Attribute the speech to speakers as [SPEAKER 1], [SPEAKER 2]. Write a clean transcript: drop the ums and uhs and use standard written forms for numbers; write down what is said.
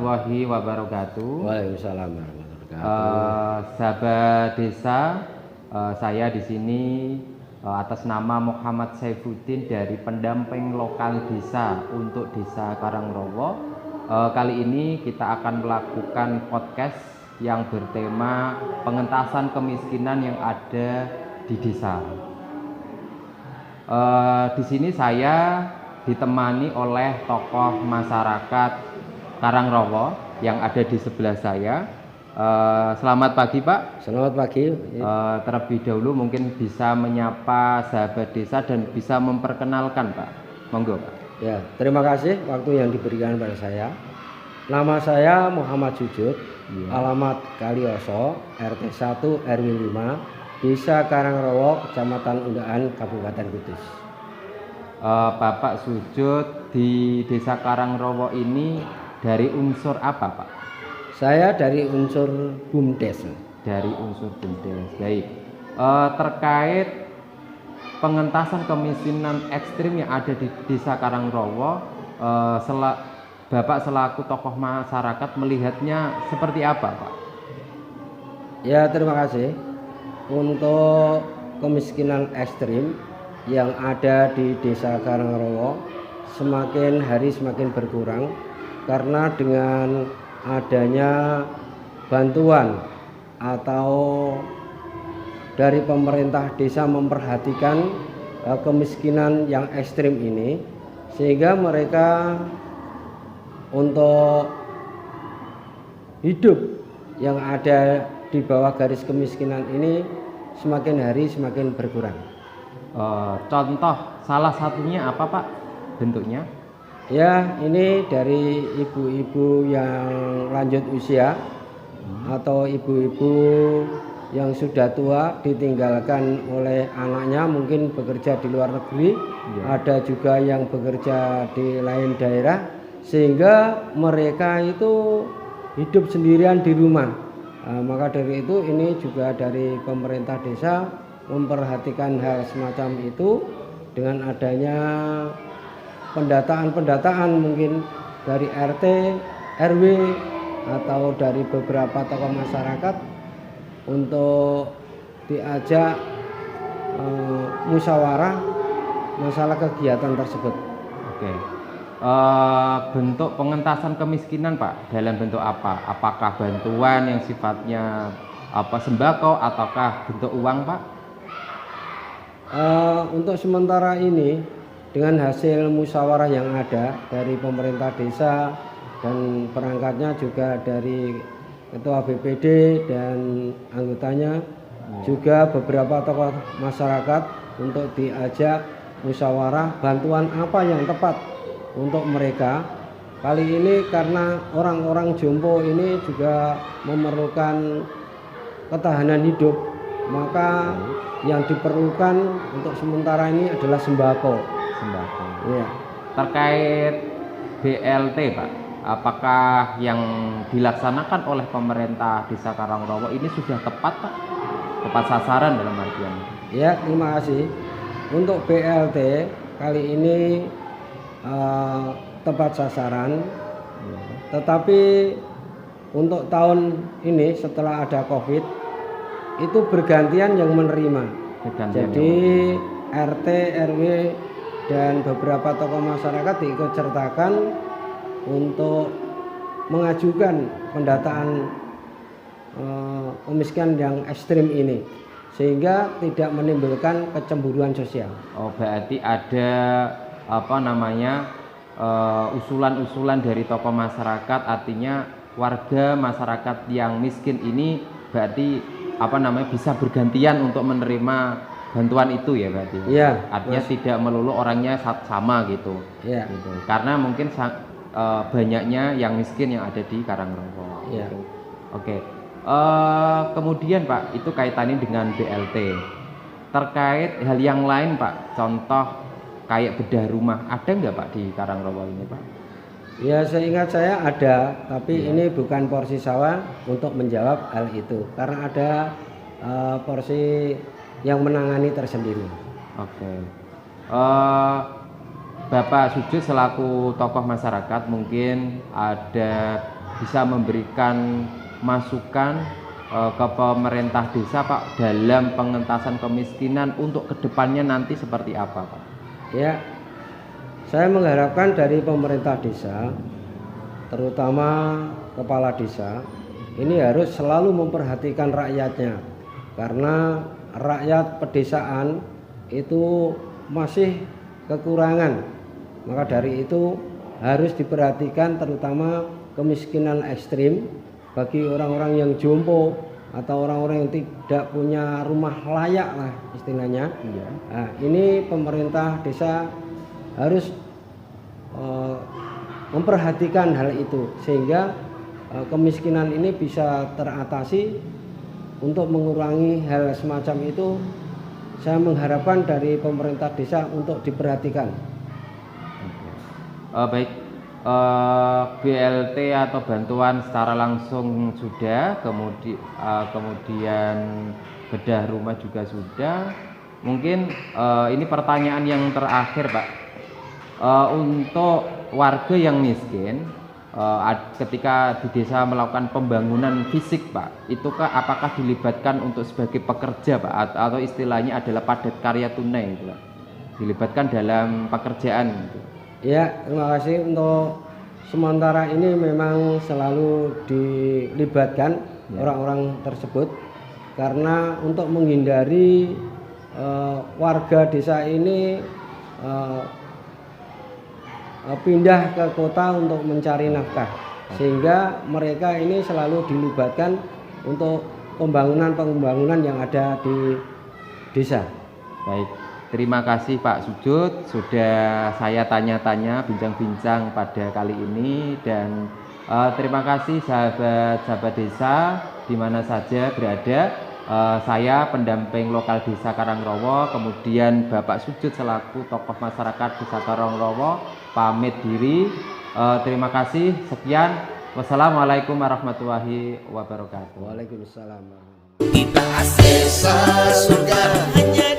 [SPEAKER 1] warahmatullahi wabarakatuh.
[SPEAKER 2] Waalaikumsalam warahmatullahi wabarakatuh.
[SPEAKER 1] Sahabat desa, saya di sini atas nama Muhammad Saifuddin dari pendamping lokal desa untuk Desa Karangrowo. Kali ini kita akan melakukan podcast yang bertema pengentasan kemiskinan yang ada di desa. Di sini saya ditemani oleh tokoh masyarakat Karangrowo yang ada di sebelah saya. Selamat pagi Pak.
[SPEAKER 2] Selamat pagi.
[SPEAKER 1] Terlebih dahulu mungkin bisa menyapa sahabat desa dan bisa memperkenalkan Pak. Monggo Pak.
[SPEAKER 2] Ya, terima kasih waktu yang diberikan pada saya. Nama saya Muhammad Sujud, alamat Kalioso, RT 1 RW 5, Desa Karangrowo, Kecamatan Undaan, Kabupaten Kudus.
[SPEAKER 1] Bapak Sujud di Desa Karangrowo ini dari unsur apa Pak?
[SPEAKER 2] Saya dari unsur BUMDes.
[SPEAKER 1] Dari unsur BUMDes. Baik. Terkait pengentasan kemiskinan ekstrim yang ada di Desa Karangrowo, Bapak selaku tokoh masyarakat melihatnya seperti apa Pak?
[SPEAKER 2] Ya, terima kasih. Untuk kemiskinan ekstrim yang ada di Desa Karangrowo semakin hari semakin berkurang karena dengan adanya bantuan atau dari pemerintah desa memperhatikan kemiskinan yang ekstrim ini, sehingga mereka untuk hidup yang ada di bawah garis kemiskinan ini semakin hari semakin berkurang.
[SPEAKER 1] Contoh salah satunya apa Pak bentuknya?
[SPEAKER 2] Ya, ini dari ibu-ibu yang lanjut usia atau ibu-ibu yang sudah tua ditinggalkan oleh anaknya, mungkin bekerja di luar negeri, ada juga yang bekerja di lain daerah, sehingga mereka itu hidup sendirian di rumah. Maka dari itu ini juga dari pemerintah desa memperhatikan hal semacam itu dengan adanya pendataan mungkin dari RT, RW atau dari beberapa tokoh masyarakat untuk diajak musyawarah masalah kegiatan tersebut.
[SPEAKER 1] Oke. Bentuk pengentasan kemiskinan Pak dalam bentuk apa? Apakah bantuan yang sifatnya sembako ataukah bentuk uang Pak?
[SPEAKER 2] Untuk sementara ini dengan hasil musyawarah yang ada dari pemerintah desa dan perangkatnya juga dari ketua BPD dan anggotanya, juga beberapa tokoh masyarakat untuk diajak musyawarah bantuan apa yang tepat untuk mereka. Kali ini karena orang-orang jompo ini juga memerlukan ketahanan hidup, maka yang diperlukan untuk sementara ini adalah sembako. Ya.
[SPEAKER 1] Terkait BLT Pak, apakah yang dilaksanakan oleh pemerintah Desa Karangrowo ini sudah tepat Pak? Tepat sasaran dalam artian?
[SPEAKER 2] Ya, terima kasih. Untuk BLT kali ini tepat sasaran, tetapi untuk tahun ini setelah ada COVID itu bergantian yang menerima. Jadi RT, RW dan beberapa tokoh masyarakat diikut sertakan untuk mengajukan pendataan kemiskinan yang ekstrim ini, sehingga tidak menimbulkan kecemburuan sosial.
[SPEAKER 1] Berarti ada usulan-usulan dari tokoh masyarakat, artinya warga masyarakat yang miskin ini berarti bisa bergantian untuk menerima bantuan itu ya berarti.
[SPEAKER 2] Ya,
[SPEAKER 1] artinya tidak melulu orangnya sama gitu.
[SPEAKER 2] Ya.
[SPEAKER 1] Gitu. Karena mungkin banyaknya yang miskin yang ada di Karangrowo.
[SPEAKER 2] Ya.
[SPEAKER 1] Oke. Kemudian Pak, itu kaitannya dengan BLT. Terkait hal yang lain Pak, contoh kayak bedah rumah, ada nggak Pak di Karangrowo ini Pak?
[SPEAKER 2] Ya, seingat saya ada, tapi ini bukan porsi saya untuk menjawab hal itu, karena ada porsi yang menangani tersendiri.
[SPEAKER 1] Oke. Bapak Sujud selaku tokoh masyarakat mungkin ada bisa memberikan masukan ke pemerintah desa Pak dalam pengentasan kemiskinan untuk kedepannya nanti seperti apa Pak?
[SPEAKER 2] Ya, saya mengharapkan dari pemerintah desa, terutama kepala desa, ini harus selalu memperhatikan rakyatnya, karena rakyat pedesaan itu masih kekurangan. Maka dari itu harus diperhatikan terutama kemiskinan ekstrim bagi orang-orang yang jompo atau orang-orang yang tidak punya rumah layak lah istilahnya.
[SPEAKER 1] Iya.
[SPEAKER 2] Nah, ini pemerintah desa harus memperhatikan hal itu sehingga kemiskinan ini bisa teratasi. Untuk mengurangi hal semacam itu, saya mengharapkan dari pemerintah desa untuk diperhatikan.
[SPEAKER 1] Baik, BLT atau bantuan secara langsung sudah, kemudian bedah rumah juga sudah. Mungkin ini pertanyaan yang terakhir Pak, untuk warga yang miskin, ketika di desa melakukan pembangunan fisik Pak, itukah apakah dilibatkan untuk sebagai pekerja Pak, atau istilahnya adalah padat karya tunai gitu, Pak? Dilibatkan dalam pekerjaan gitu.
[SPEAKER 2] Ya, terima kasih. Untuk sementara ini memang selalu dilibatkan orang-orang tersebut, karena untuk menghindari warga desa ini pindah ke kota untuk mencari nafkah, sehingga mereka ini selalu dilibatkan untuk pembangunan yang ada di desa.
[SPEAKER 1] Baik, terima kasih Pak Sujud sudah saya tanya-tanya, bincang-bincang pada kali ini, dan terima kasih sahabat-sahabat desa di mana saja berada. Saya pendamping lokal desa Karangrowo, kemudian Bapak Sujud selaku tokoh masyarakat desa Karangrowo pamit diri. Terima kasih, sekian. Wassalamualaikum warahmatullahi wabarakatuh.
[SPEAKER 2] Waalaikumsalam.
[SPEAKER 3] Kita asesa surga hanya